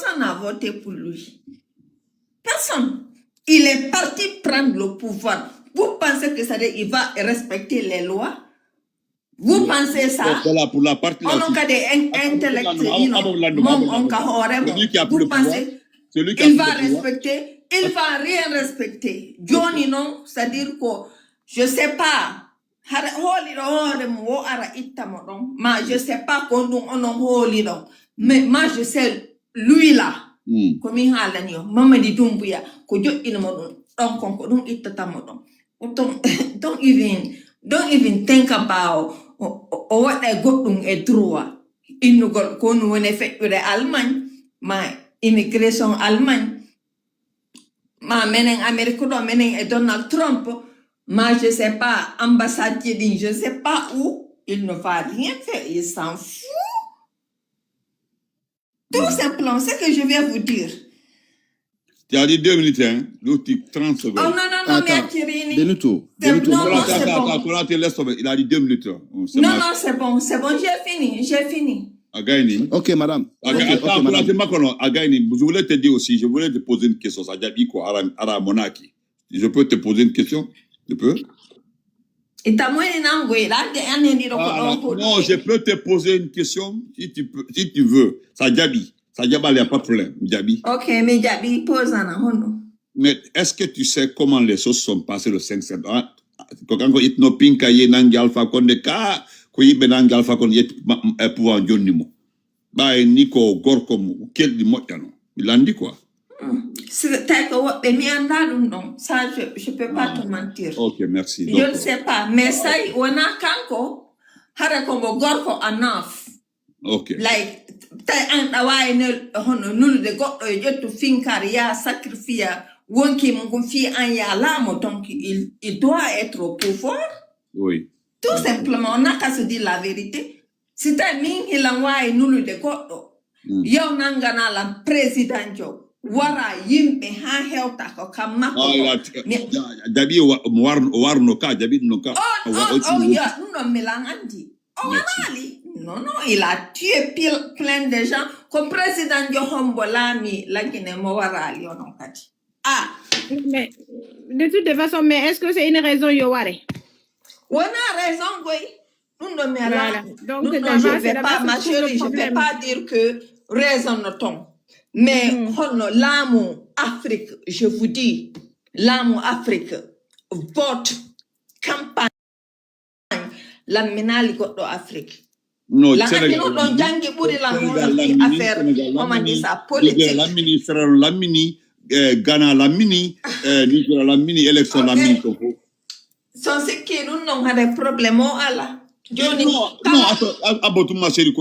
personne n'a voté pour lui. Personne. Il est parti prendre le pouvoir. Vous pensez que ça veut dire qu'il va respecter les lois? Vous pensez ça? Voilà, pour la partie On a des intellectuels. Vous pensez qu'il va respecter? Il va rien respecter. Johnny, non, c'est-à-dire que je ne sais pas. Mais je ne sais pas mais moi je sais lui là. Comme il a dit, maman dit Dumbuya, que Dieu il m'a dit, don't even think about what I got a true. Il nous got qu'on fait de Allemagne, ma immigration Allemagne. Ma menen Amérique, menen Donald Trump, ma je sais pas, ambassade, je sais pas où, il ne va rien faire, il s'en fout. Tout simplement, c'est ce que je vais vous dire. Tu as dit 2 minutes, hein? Donc 30 secondes. Oh non, mais Kirini. Benito. Il a dit 2 minutes. Non, c'est bon, j'ai fini. Againi. Ok, madame. Attends, je voulais te dire aussi, je voulais te poser une question. Ça dit quoi, à Monaki? Je peux te poser une question? Je peux? Non, je peux te poser une question si tu veux. Ça Djabi, il n'y a pas de problème. Djabi. Ok, mais Djabi, pose un. Mais est-ce que tu sais comment les choses sont passées le 5 septembre? Quand il y a pinka ye nangi alpha konde ka ko yibe nangi alpha konde yet pouvoir jonni mo. Ba niko gorko mo quel di motano. Il a dit quoi? C'est ça je peux pas te mentir. OK, merci. Je ne sais pas, mais ça wana kanko hara ko gorko enough. OK. Like tay an dawai ne hono nul de goddo jettu finkar ya sacrifice wonki mon fi an ya lamo, donc il doit être au pouvoir. Oui. Tout simplement, on n'a qu'à se dire la vérité. Si un ming il envoie nul de goddo. Yow nangana la président jo. Wara yimbe ha helta ko kamako. Dabi warno ka dabi no ka. Oh yeah, non melangandi. Oh ali. Non, il a tué plein de gens. Comme président jo hombolami la Guinée mo wara li onon kati. Ah, mais de toute façon, mais est-ce que c'est une raison Yoware? On a raison, oui. Nous ne voilà. Donc, je vais pas, ma chérie, je vais pas dire que raison ne tombe. Mais l'amour Afrique, je vous dis, l'amour Afrique, votre campagne, la menali godo Afrique. Non, la jangi buri la affaire, comment on dit ça, politique. La mini, Ghana la mini, Nigeria la mini, élection la mini. Sans ce qui nous n'avons des problèmes à la. Non, attends, ma chérie,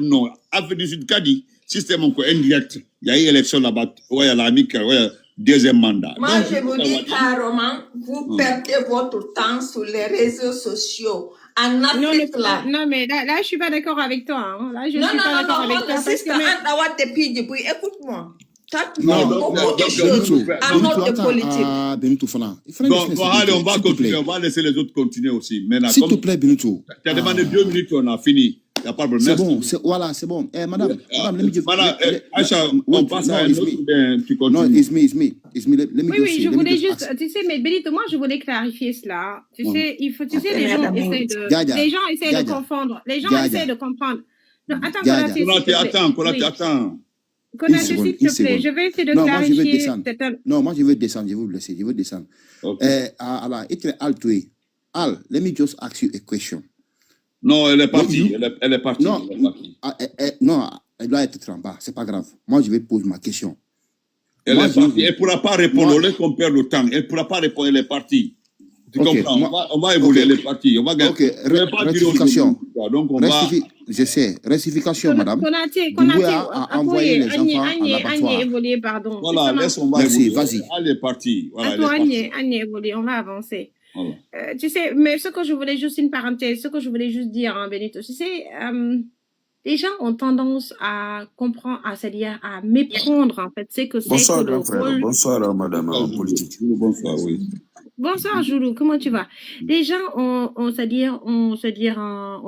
non, Afrique du Sud, Kadi, système indirect, il y a eu élection là-bas, ouais, la MIC, ouais, deuxième mandat. Moi, je vous dis carrément, vous perdez votre temps sur les réseaux sociaux. En Afrique, non, mais là, je suis pas d'accord avec toi. Hein. Là, je suis pas d'accord avec toi. Écoute-moi. Allez, on va laisser les autres continuer aussi. S'il te plaît, Benito. Tu as demandé 2 minutes, on a fini. Il n'y a pas de problème. C'est bon. Madame, Aïcha, on passe à un autre, tu continues. Non, it's me. Let me oui, je voulais juste, tu sais, mais Benito, moi, je voulais clarifier cela. Tu sais, les gens essaient de confondre. Les gens essaient de comprendre. Non, attends, attends. Konaté, s'il te plaît, je vais essayer de clarifier. Non, moi, je veux descendre, je vais vous laisser, je veux descendre. Al, let me just ask you a question. Non, elle est partie. Elle est partie. Non, elle doit être en bas, c'est pas grave. Moi, je vais poser ma question. Elle est partie. Elle ne pourra pas répondre. On laisse qu'on perd le temps. Elle ne pourra pas répondre, elle est partie. Tu comprends? On va évoluer, elle est partie. On va gagner. Rectification. Donc, on va... Je sais. Rectification, madame. Konaté, a envoyé les enfants à l'abattoir. Pardon. Voilà, laisse, on va Merci, évoluer. vas-y. Elle est partie. Voilà, Agnès évolue, on va avancer. Voilà. Tu sais, mais ce que je voulais juste, une parenthèse, ce que je voulais juste dire, hein, Benito, tu sais, les gens ont tendance à comprendre, c'est-à-dire à méprendre, en fait, c'est que c'est bonsoir, que le rôle... Bonsoir, madame politique. Bonsoir, oui. Bonsoir, Joulou, comment tu vas? Les gens ont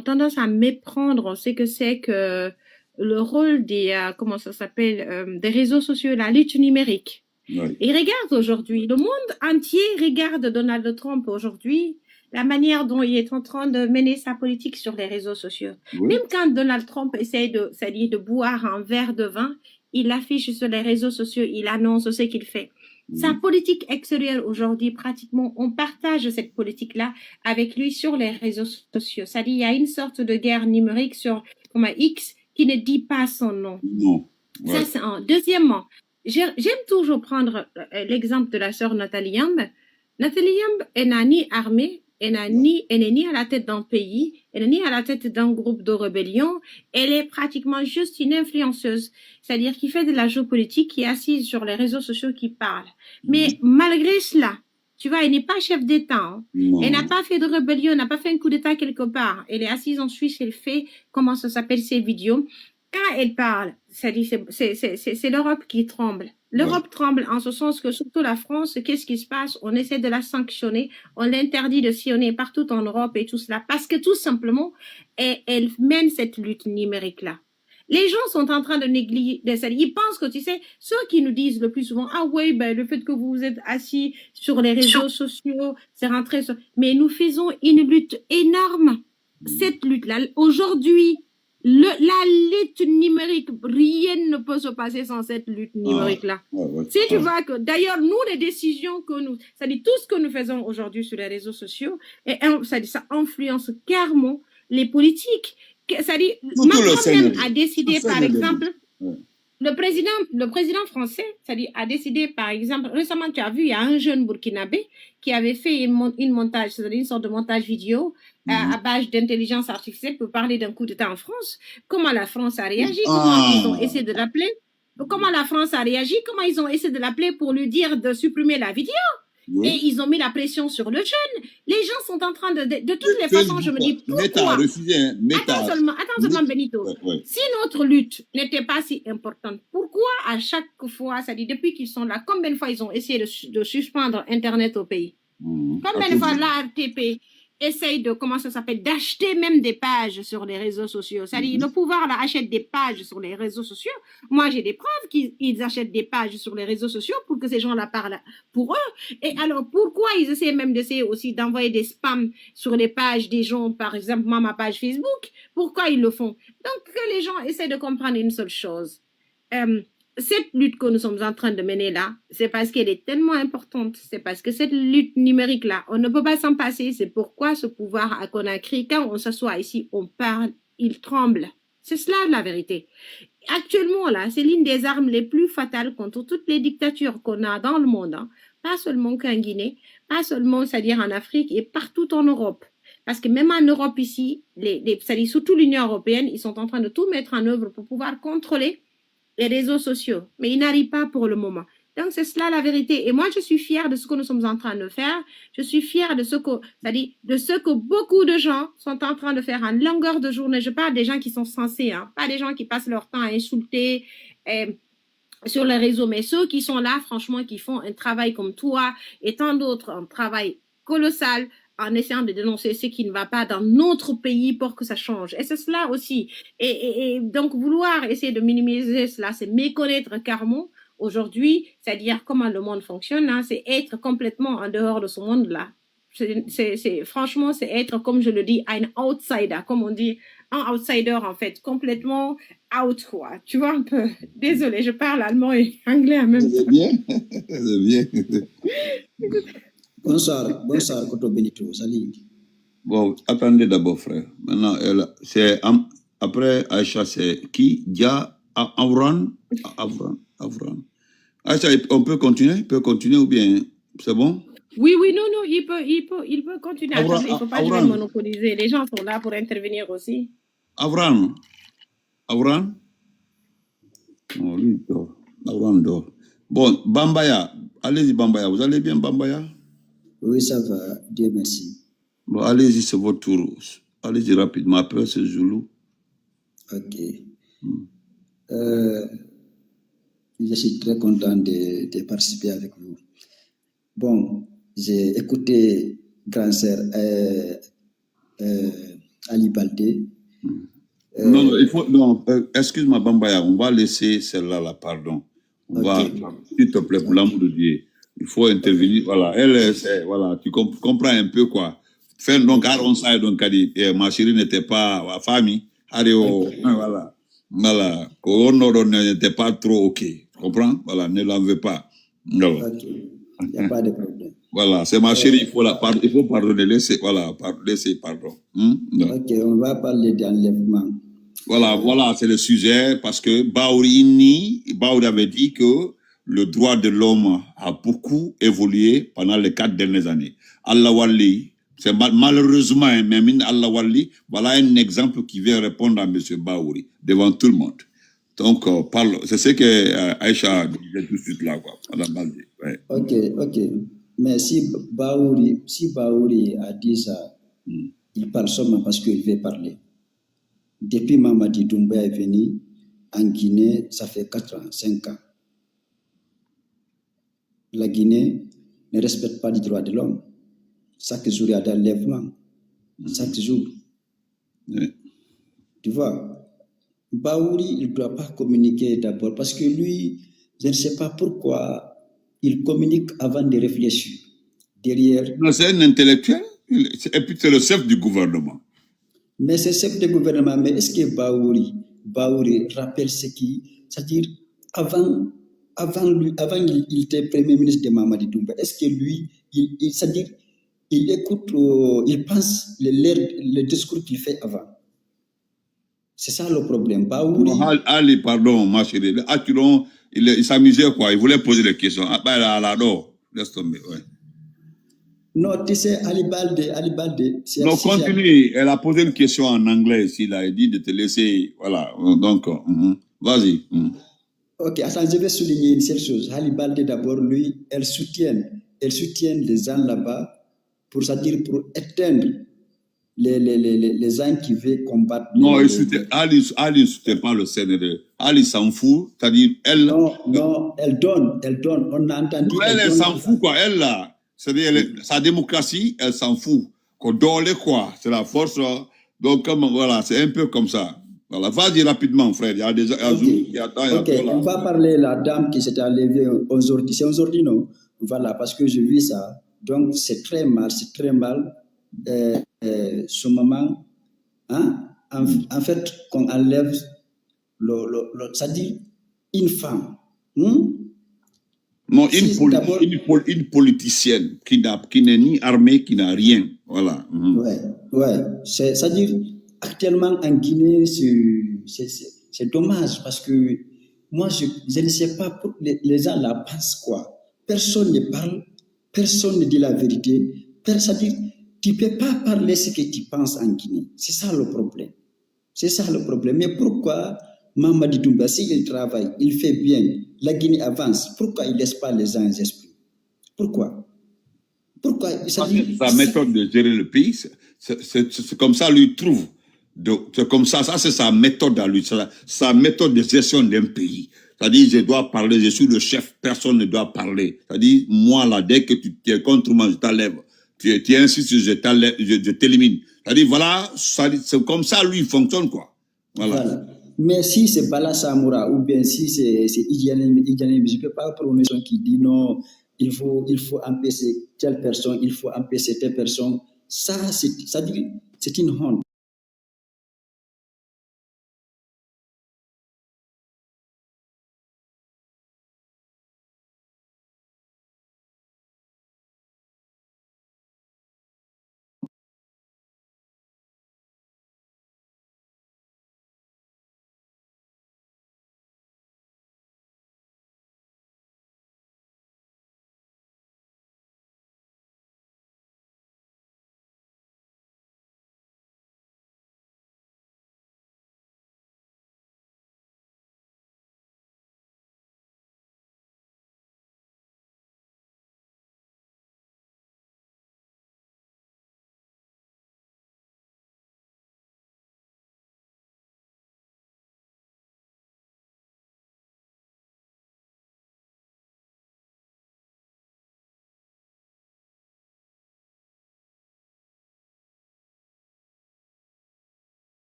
tendance à méprendre ce que c'est que le rôle des, comment ça s'appelle, des réseaux sociaux, la lutte numérique. Ouais. Et regarde aujourd'hui, le monde entier regarde Donald Trump aujourd'hui, la manière dont il est en train de mener sa politique sur les réseaux sociaux. Oui. Même quand Donald Trump essaie de boire un verre de vin, il affiche sur les réseaux sociaux, il annonce ce qu'il fait. Sa politique extérieure aujourd'hui, pratiquement, on partage cette politique-là avec lui sur les réseaux sociaux. C'est-à-dire, il y a une sorte de guerre numérique sur comme un X qui ne dit pas son nom. Non. Ouais. Ça, c'est un. Deuxièmement, j'aime toujours prendre l'exemple de la sœur Nathalie Yamb. Nathalie Yamb, elle n'a ni armée, elle n'est ni à la tête d'un pays, elle n'est ni à la tête d'un groupe de rébellion, elle est pratiquement juste une influenceuse, c'est-à-dire qui fait de la géopolitique, qui est assise sur les réseaux sociaux, qui parle. Mais malgré cela, tu vois, elle n'est pas chef d'État, hein. Non. Elle n'a pas fait de rébellion, elle n'a pas fait un coup d'État quelque part. Elle est assise en Suisse, elle fait, comment ça s'appelle, ses vidéos. Quand elle parle, c'est l'Europe qui tremble. L'Europe tremble en ce sens que surtout la France, qu'est-ce qui se passe? On essaie de la sanctionner, on l'interdit de sillonner partout en Europe et tout cela, parce que tout simplement, elle mène cette lutte numérique-là. Les gens sont en train de négliger, ils pensent que, tu sais, ceux qui nous disent le plus souvent, ah oui, ben, le fait que vous êtes assis sur les réseaux sociaux, c'est rentré sur, mais nous faisons une lutte énorme. Cette lutte-là, aujourd'hui, la lutte numérique, rien ne peut se passer sans cette lutte numérique-là. Si tu vois que, d'ailleurs, nous, les décisions que nous, c'est-à-dire tout ce que nous faisons aujourd'hui sur les réseaux sociaux, ça influence clairement les politiques. C'est-à-dire, Macron même a décidé, par exemple, le président français, c'est-à-dire, a décidé, par exemple, récemment, tu as vu, il y a un jeune Burkinabé qui avait fait une montage, c'est-à-dire une sorte de montage vidéo à base d'intelligence artificielle pour parler d'un coup d'État en France. Comment la France a réagi, comment ils ont essayé de l'appeler, comment la France a réagi, comment ils ont essayé de l'appeler pour lui dire de supprimer la vidéo. Et ils ont mis la pression sur le jeune. Les gens sont en train de toutes les façons, je me dis, pourquoi? Attends seulement, Benito. Si notre lutte n'était pas si importante, pourquoi à chaque fois, c'est-à-dire depuis qu'ils sont là, combien de fois ils ont essayé de suspendre Internet au pays? Combien de fois l'ARTP essaye de, comment ça s'appelle, d'acheter même des pages sur les réseaux sociaux. C'est-à-dire, le pouvoir là achète des pages sur les réseaux sociaux. Moi, j'ai des preuves qu'ils achètent des pages sur les réseaux sociaux pour que ces gens-là parlent pour eux. Et alors, pourquoi ils essaient même d'essayer aussi d'envoyer des spams sur les pages des gens, par exemple, moi, ma page Facebook? Pourquoi ils le font? Donc, que les gens essaient de comprendre une seule chose. Cette lutte que nous sommes en train de mener là, c'est parce qu'elle est tellement importante. C'est parce que cette lutte numérique-là, on ne peut pas s'en passer. C'est pourquoi ce pouvoir à Conakry, quand on s'assoit ici, on parle, il tremble. C'est cela la vérité. Actuellement, là, c'est l'une des armes les plus fatales contre toutes les dictatures qu'on a dans le monde. Hein. Pas seulement qu'en Guinée, pas seulement, c'est-à-dire en Afrique et partout en Europe. Parce que même en Europe ici, c'est-à-dire surtout l'Union européenne, ils sont en train de tout mettre en œuvre pour pouvoir contrôler les réseaux sociaux, mais ils n'arrivent pas pour le moment. Donc, c'est cela la vérité. Et moi, je suis fière de ce que nous sommes en train de faire. Je suis fière de ce que beaucoup de gens sont en train de faire en longueur de journée. Je parle des gens qui sont censés, hein, pas des gens qui passent leur temps à insulter sur les réseaux, mais ceux qui sont là, franchement, qui font un travail comme toi et tant d'autres, un travail colossal, en essayant de dénoncer ce qui ne va pas dans notre pays pour que ça change. Et c'est cela aussi. Et donc, vouloir essayer de minimiser cela, c'est méconnaître carrément aujourd'hui, c'est-à-dire comment le monde fonctionne, hein, c'est être complètement en dehors de ce monde-là. Franchement, c'est être, comme je le dis, un outsider, comme on dit, un outsider, en fait, complètement out, quoi. Tu vois un peu. Désolé, je parle allemand et anglais en même temps. C'est bien. C'est bien. Bonsoir, Koto Benito, salut. Bon, attendez d'abord, frère. Maintenant, c'est après Aïcha, c'est qui? Dia Avran. Aïcha, on peut continuer ou bien c'est bon? Oui, non, il peut continuer. Il ne faut pas le monopoliser. Les gens sont là pour intervenir aussi. Avran? Oh, lui, dort. Avran dort. Bon, Bambaya. Allez-y, Bambaya. Vous allez bien, Bambaya? Oui, ça va. Dieu merci. Bon, allez-y, c'est votre tour. Allez-y rapidement. Après, c'est Zoulou. Ok. Je suis très content de participer avec vous. Bon, j'ai écouté Grand Sœur Ali Baldé Non, non, il faut, non, excuse-moi, Bambaya, on va laisser celle-là, là, pardon. On va, Ok, s'il te plaît, pour ok, l'amour de Dieu, il faut intervenir. Voilà, elle, voilà, tu comprends un peu quoi. Faire donc, ok, on sait donc, ma chérie n'était pas ma famille. Allez, ok, voilà, voilà, qu'on n'était pas trop ok. Tu comprends? Voilà, ne l'en veux pas. Non. ok. Il n'y a pas de problème. Voilà, c'est ma chérie, il faut pardonner, laisser, voilà, laisser, pardon. Non. Ok, on va parler d'enlèvement. Voilà, c'est le sujet parce que Baouri avait dit que le droit de l'homme a beaucoup évolué pendant les 4 dernières années. Allah Wali, c'est malheureusement, mais Allah Wali, voilà un exemple qui vient répondre à M. Baouri devant tout le monde. Donc, c'est ce que Aïcha disait tout de suite là, quoi. Madame Baldi, ouais. Ok, ok. Mais si Baouri a dit ça, il parle seulement parce qu'il veut parler. Depuis Mamadi Doumbouya est venu en Guinée, ça fait 4 ans, 5 ans. La Guinée ne respecte pas les droits de l'homme. Chaque jour, il y a des enlèvements. Chaque jour. Ouais. Tu vois, Baouri, il ne doit pas communiquer d'abord parce que lui, je ne sais pas pourquoi il communique avant de réfléchir. Derrière, Non, c'est un intellectuel, et puis c'est le chef du gouvernement. mais c'est chef de gouvernement, mais est-ce que Baouri rappelle ce qui, c'est-à-dire avant lui, avant il était premier ministre de Mamadi Doumbouya, est-ce que lui, c'est-à-dire, il écoute, il pense le discours qu'il fait avant. C'est ça le problème. Baouri, Non, Ali, pardon, ma chérie. Atulon, il s'amusait quoi. Il voulait poser des questions. Ah, bah, là, non. Laisse tomber, ouais. non, tu sais, Ali Balde, Non, si j'ai... continue. Elle a posé une question en anglais ici. Là. Elle dit de te laisser. Voilà. Donc, vas-y. Ok, attends, je vais souligner une seule chose. Ali Balde, d'abord, lui, elle soutient les gens là-bas pour, c'est-à-dire pour éteindre les gens qui veulent combattre Non, Ali ne soutient pas le CNRD. Ali s'en fout. C'est-à-dire, elle. Non, elle donne. On a entendu, Non, elle s'en fout, quoi. Elle, là. C'est-à-dire, sa démocratie, elle s'en fout. Qu'on dole, quoi. C'est la force. Donc, comme, voilà, c'est un peu comme ça. Voilà. Vas-y rapidement, frère. Il y a des Ok, qui attendent. ok, on va parler de la dame qui s'est enlevée aujourd'hui. C'est aujourd'hui, non? Voilà, parce que je vis ça. Donc, c'est très mal, c'est très mal. Ce moment, hein? En fait, qu'on enlève c'est-à-dire une femme. Non, Si d'abord, une politicienne qui n'est ni armée, qui n'a rien. Voilà. ouais, c'est-à-dire, actuellement en Guinée, c'est dommage parce que moi, je ne sais pas, les gens là pensent quoi. Personne ne parle, personne ne dit la vérité. C'est-à-dire, tu ne peux pas parler ce que tu penses en Guinée. C'est ça le problème. C'est ça le problème. Mais pourquoi Mamadi Doumbouya, s'il travaille, il fait bien, la Guinée avance, pourquoi il ne laisse pas les gens exprimer? Pourquoi? Pourquoi? Sa méthode de gérer le pays, c'est comme ça lui trouve. C'est comme ça c'est sa méthode à lui, sa méthode de gestion d'un pays. C'est-à-dire, je dois parler, je suis le chef, personne ne doit parler. C'est-à-dire, moi là, dès que tu es contre moi, je t'enlève. Tu insistes, je t'élimine. C'est-à-dire, voilà, c'est comme ça lui fonctionne, quoi. Voilà. Mais si c'est Bala Samoura ou bien si c'est Idjané, je ne peux pas prononcer qui dit non, il faut empêcher telle personne, il faut empêcher telle personne. Ça, c'est une honte.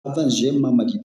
avant, j'ai Mamadi.